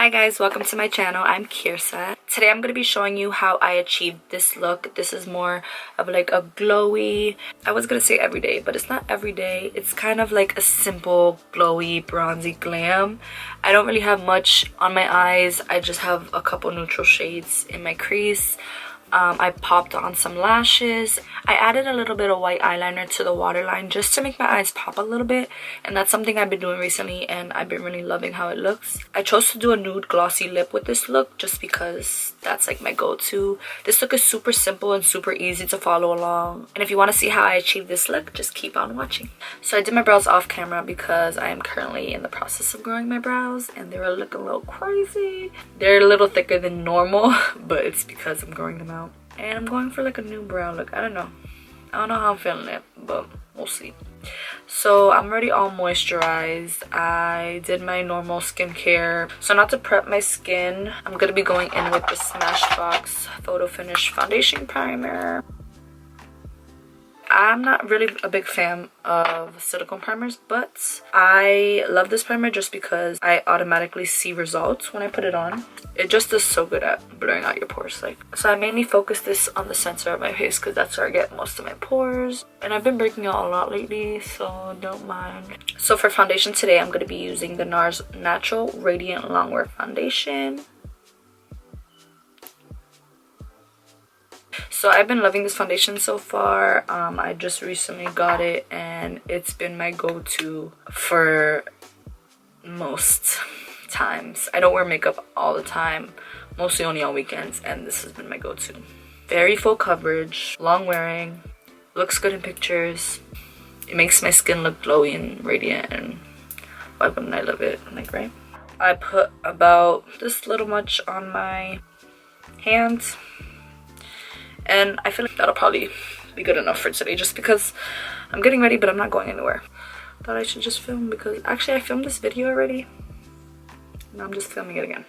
Hi guys, welcome to my channel. I'm Kyrsa. Today I'm going to be showing you how I achieved this look. This is more of like a glowy, I was going to say everyday, but it's not everyday. It's kind of like a simple glowy bronzy glam. I don't really have much on my eyes. I just have a couple neutral shades in my crease. I popped on some lashes. I added a little bit of white eyeliner to the waterline just to make my eyes pop a little bit, and that's something I've been doing recently and I've been really loving how it looks. I chose to do a nude glossy lip with this look just because that's like my go-to. This look is super simple and super easy to follow along, and if you want to see how I achieved this look, just keep on watching. So I did my brows off camera because I am currently in the process of growing my brows and they were looking a little crazy. They're a little thicker than normal, but it's because I'm growing them out. And I'm going for like a new brow look. I don't know how I'm feeling it, but we'll see. So I'm already all moisturized. I did my normal skincare. So not to prep my skin, I'm gonna be going in with the Smashbox Photo Finish Foundation Primer. I'm not really a big fan of silicone primers, but I love this primer just because I automatically see results when I put it on. It just is so good at blurring out your pores. So I mainly focus this on the center of my face because that's where I get most of my pores. And I've been breaking out a lot lately, so don't mind. So for foundation today, I'm going to be using the NARS Natural Radiant Longwear Foundation. So I've been loving this foundation so far. I just recently got it and it's been my go-to for most times. I don't wear makeup all the time, mostly only on weekends, and this has been my go-to. Very full coverage, long wearing, looks good in pictures. It makes my skin look glowy and radiant, and why wouldn't I love it? Right? I put about this little much on my hands. And I feel like that'll probably be good enough for today just because I'm getting ready, but I'm not going anywhere. Thought I should just film because actually I filmed this video already. Now I'm just filming it again.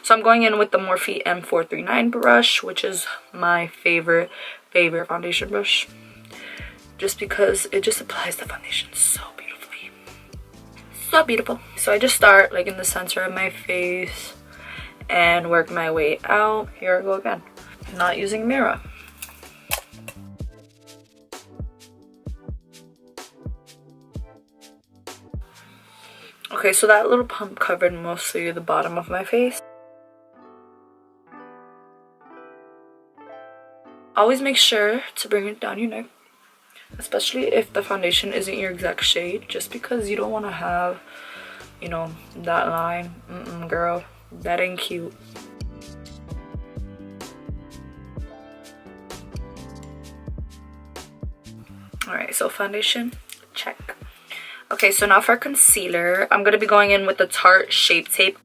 So I'm going in with the Morphe M439 brush, which is my favorite foundation brush. Just because it just applies the foundation so beautifully. So beautiful. So I just start like in the center of my face and work my way out. Here I go again. Not using a mirror. Okay, so that little pump covered mostly the bottom of my face. Always make sure to bring it down your neck, especially if the foundation isn't your exact shade, just because you don't want to have, you know, that line. Girl, that ain't cute. Alright, so foundation, check. Okay, so now for concealer, I'm going to be going in with the Tarte Shape Tape.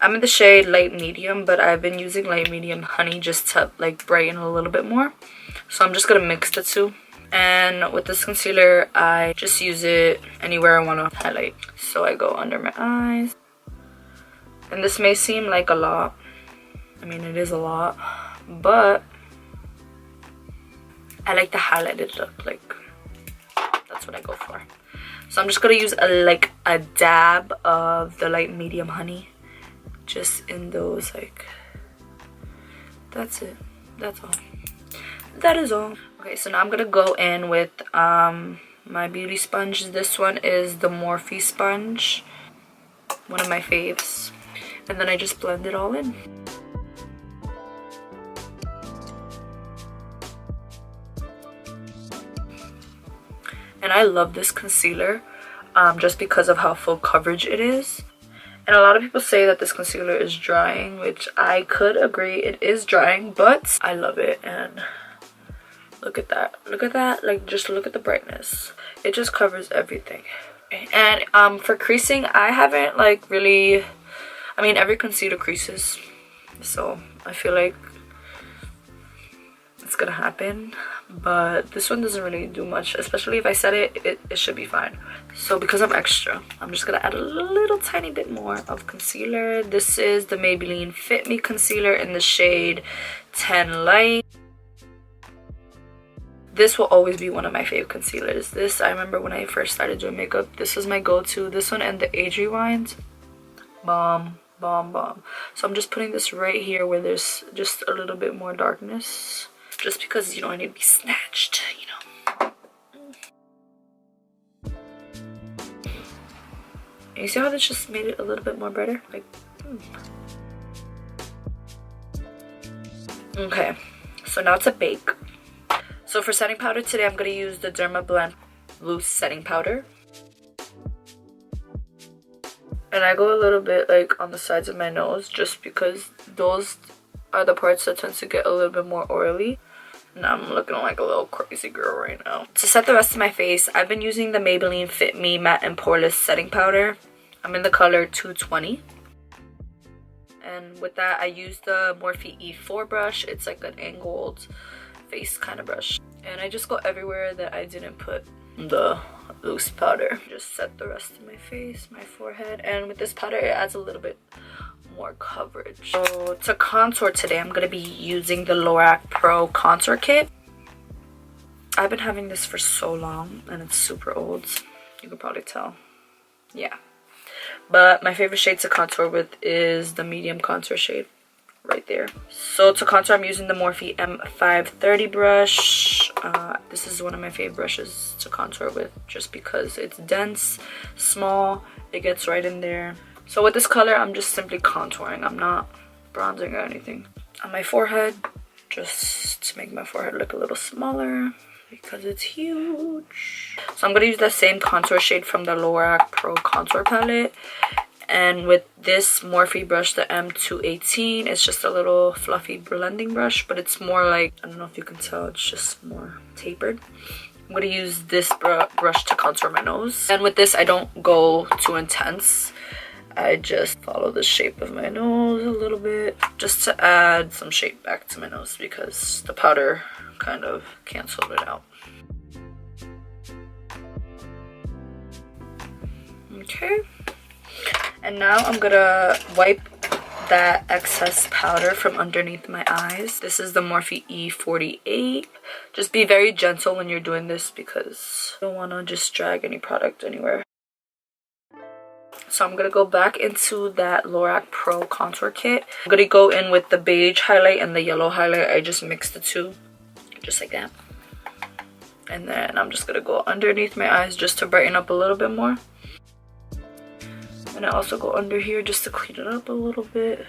I'm in the shade light medium, but I've been using light medium honey just to like brighten a little bit more. So I'm just going to mix the two. And with this concealer, I just use it anywhere I want to highlight. So I go under my eyes. And this may seem like a lot. I mean, it is a lot, but I like the highlighted look, like that's what I go for. So I'm just gonna use a dab of the light medium honey, just in those, like, that's it, that's all, that is all. Okay, so now I'm gonna go in with my beauty sponge. This one is the Morphe sponge, one of my faves, and then I just blend it all in. And I love this concealer just because of how full coverage it is. And a lot of people say that this concealer is drying, which I could agree, it is drying, but I love it. And look at that, like, just look at the brightness. It just covers everything. And for creasing, I haven't like really, I mean, every concealer creases, so I feel like it's gonna happen, but this one doesn't really do much, especially if I set it should be fine. So because I'm extra, I'm just gonna add a little tiny bit more of concealer. This is the Maybelline Fit Me concealer in the shade 10 Light. This will always be one of my favorite concealers. This, I remember when I first started doing makeup, this was my go-to. This one and the Age Rewind. Bomb, bomb, bomb. So I'm just putting this right here where there's just a little bit more darkness. Just because, you know, I need to be snatched, you know. And you see how this just made it a little bit more brighter? Like, Okay, so now to bake. So for setting powder today, I'm going to use the Glam loose setting powder. And I go a little bit like on the sides of my nose just because those are the parts that tend to get a little bit more oily. Now I'm looking like a little crazy girl right now. To set the rest of my face, I've been using the Maybelline Fit Me Matte and Poreless Setting Powder. I'm in the color 220. And with that, I use the Morphe E4 brush. It's like an angled face kind of brush. And I just go everywhere that I didn't put the loose powder. Just set the rest of my face, my forehead. And with this powder, it adds a little bit more coverage. So to contour today, I'm going to be using the Lorac Pro Contour Kit. I've been having this for so long and it's super old. You can probably tell. Yeah. But my favorite shade to contour with is the medium contour shade right there. So to contour, I'm using the Morphe M530 brush. This is one of my favorite brushes to contour with just because it's dense, small, it gets right in there. So with this color, I'm just simply contouring. I'm not bronzing or anything. On my forehead, just to make my forehead look a little smaller because it's huge. So I'm going to use the same contour shade from the Lorac Pro Contour Palette. And with this Morphe brush, the M218, it's just a little fluffy blending brush, but it's more like, I don't know if you can tell, it's just more tapered. I'm going to use this brush to contour my nose. And with this, I don't go too intense. I just follow the shape of my nose a little bit just to add some shape back to my nose because the powder kind of canceled it out. Okay. And now I'm gonna wipe that excess powder from underneath my eyes. This is the Morphe E48. Just be very gentle when you're doing this because you don't want to just drag any product anywhere. So I'm gonna go back into that Lorac Pro Contour Kit. I'm gonna go in with the beige highlight and the yellow highlight. I just mixed the two, just like that. And then I'm just gonna go underneath my eyes just to brighten up a little bit more. And I also go under here just to clean it up a little bit.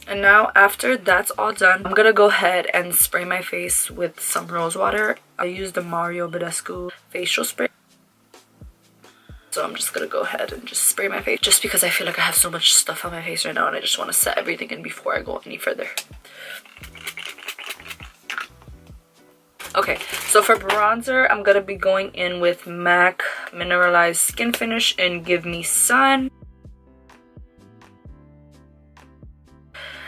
And now after that's all done, I'm gonna go ahead and spray my face with some rose water. I use the Mario Badescu facial spray. So I'm just gonna go ahead and just spray my face just because I feel like I have so much stuff on my face right now and I just want to set everything in before I go any further. Okay, so for bronzer, I'm gonna be going in with MAC Mineralized Skin Finish in Give Me Sun.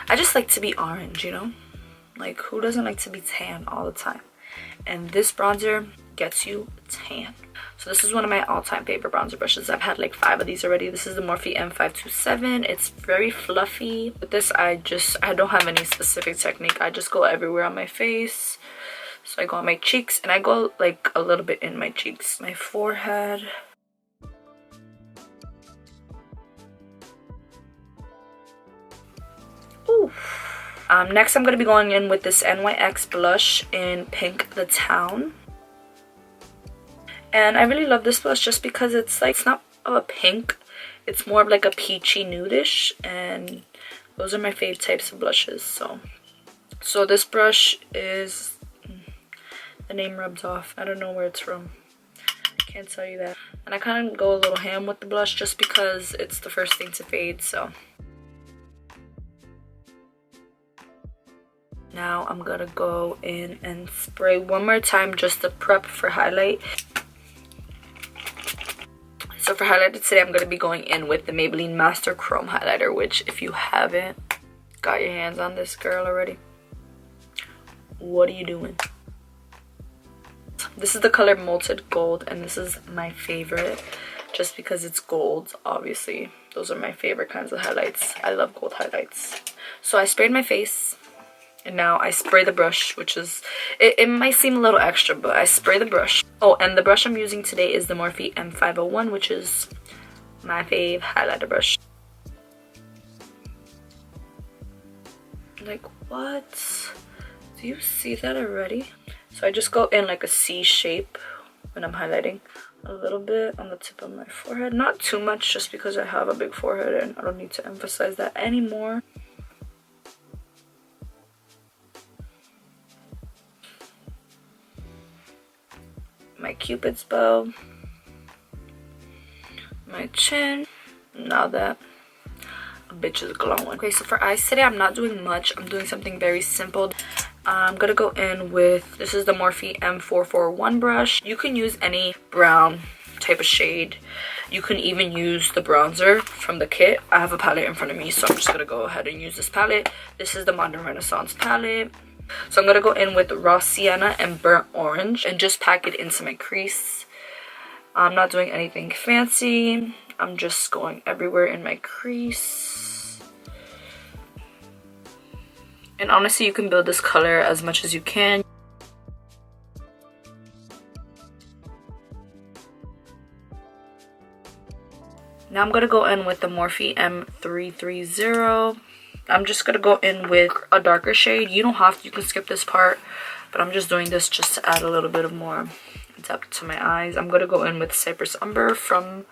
I just like to be orange, you know? Like, who doesn't like to be tan all the time? And this bronzer gets you tan. So this is one of my all-time favorite bronzer brushes. I've had like 5 of these already. This is the Morphe M527. It's very fluffy. With this, I don't have any specific technique. I just go everywhere on my face. So I go on my cheeks and I go like a little bit in my cheeks. My forehead. Ooh. Next, I'm going to be going in with this NYX blush in Pink the Town. And I really love this blush just because it's like, it's not a pink. It's more of like a peachy nudish. And those are my fave types of blushes. So this brush is, the name rubs off. I don't know where it's from. I can't tell you that. And I kind of go a little ham with the blush just because it's the first thing to fade, so. Now I'm gonna go in and spray one more time just to prep for highlight. So for highlighter today, I'm gonna be going in with the Maybelline Master Chrome Highlighter, which if you haven't got your hands on this girl already, what are you doing? This is the color Molted Gold, and this is my favorite just because it's gold. Obviously, those are my favorite kinds of highlights. I love gold highlights. So I sprayed my face, and now I spray the brush, which is, it might seem a little extra, but I spray the brush. Oh, and the brush I'm using today is the Morphe M501, which is my fave highlighter brush. Like, what? Do you see that already? So I just go in like a C shape when I'm highlighting. A little bit on the tip of my forehead. Not too much, just because I have a big forehead and I don't need to emphasize that anymore. My cupid's bow. My chin. Now that a bitch is glowing. Okay, so for eyes today, I'm not doing much. I'm doing something very simple. I'm gonna go in with, this is the Morphe M441 brush. You can use any brown type of shade. You can even use the bronzer from the kit. I have a palette in front of me, so I'm just gonna go ahead and use this palette. This is the Modern Renaissance palette. So I'm gonna go in with raw sienna and burnt orange and just pack it into my crease. I'm not doing anything fancy. I'm just going everywhere in my crease. And honestly, you can build this color as much as you can. Now I'm gonna go in with the Morphe M330. I'm just gonna go in with a darker shade. You don't have to, you can skip this part, but I'm just doing this just to add a little bit of more depth to my eyes. I'm gonna go in with Cypress Umber from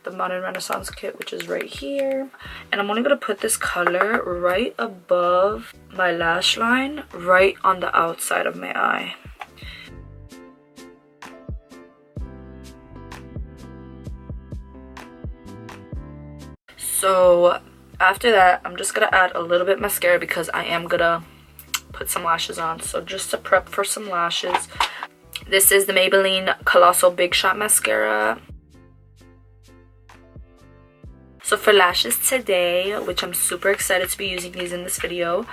the Modern Renaissance kit, which is right here. And I'm only gonna put this color right above my lash line, right on the outside of my eye. So after that, I'm just gonna add a little bit mascara because I am gonna put some lashes on. So just to prep for some lashes, this is the Maybelline Colossal Big Shot Mascara. So for lashes today, which I'm super excited to be using these in this video,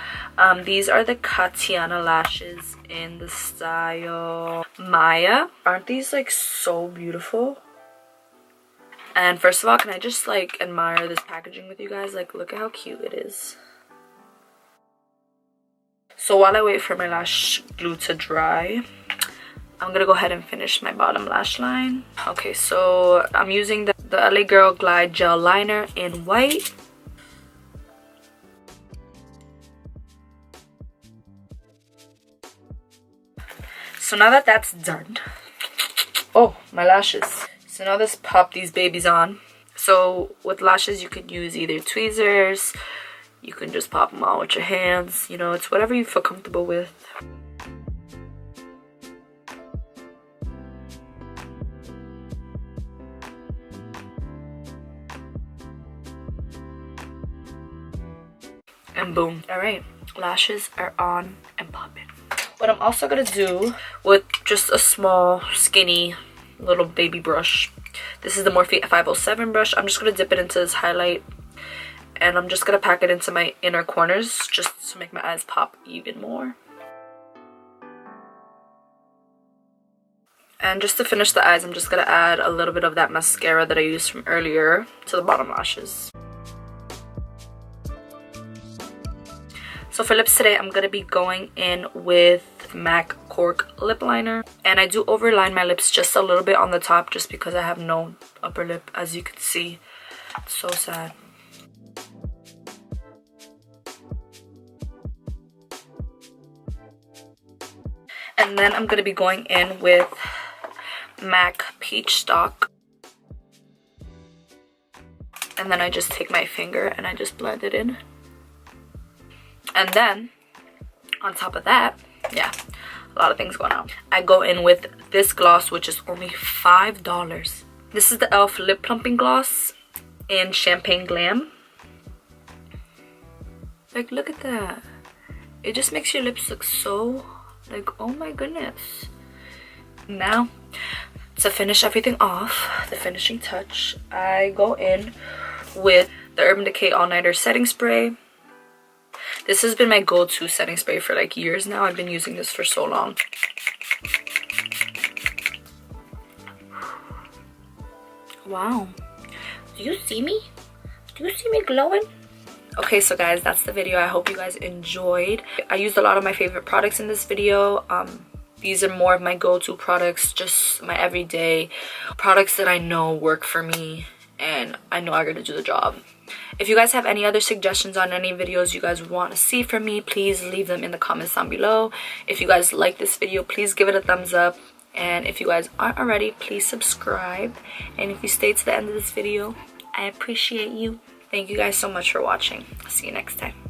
these are the Katiana lashes in the style Maya. Aren't these like so beautiful? And first of all, can I just like admire this packaging with you guys? Like, look at how cute it is. So while I wait for my lash glue to dry, I'm gonna go ahead and finish my bottom lash line. Okay, so I'm using the LA Girl Glide Gel Liner in white. So now that that's done, oh, my lashes. So now let's pop these babies on. So with lashes, you can use either tweezers, you can just pop them on with your hands, you know, it's whatever you feel comfortable with. And boom. All right, lashes are on and popping. What I'm also gonna do with just a small, skinny, little baby brush. This is the Morphe 507 brush. I'm just gonna dip it into this highlight, and I'm just gonna pack it into my inner corners just to make my eyes pop even more. And just to finish the eyes, I'm just gonna add a little bit of that mascara that I used from earlier to the bottom lashes. So for lips today, I'm gonna be going in with MAC Cork lip liner, and I do overline my lips just a little bit on the top just because I have no upper lip, as you can see. It's so sad. And then I'm gonna be going in with MAC Peach Stock, and then I just take my finger and I just blend it in. And then on top of that, yeah, a lot of things going on, I go in with this gloss, which is only $5. This is the e.l.f. lip plumping gloss in Champagne Glam. Like, look at that. It just makes your lips look so, like, oh my goodness. Now, to finish everything off, the finishing touch, I go in with the Urban Decay All Nighter Setting Spray. This has been my go-to setting spray for like years now. I've been using this for so long. Wow. Do you see me? Do you see me glowing? Okay, so guys, that's the video. I hope you guys enjoyed. I used a lot of my favorite products in this video. These are more of my go-to products, just my everyday products that I know work for me and I know I'm gonna do the job. If you guys have any other suggestions on any videos you guys want to see from me, please leave them in the comments down below. If you guys like this video, please give it a thumbs up. And if you guys aren't already, please subscribe. And if you stayed to the end of this video, I appreciate you. Thank you guys so much for watching. I'll see you next time.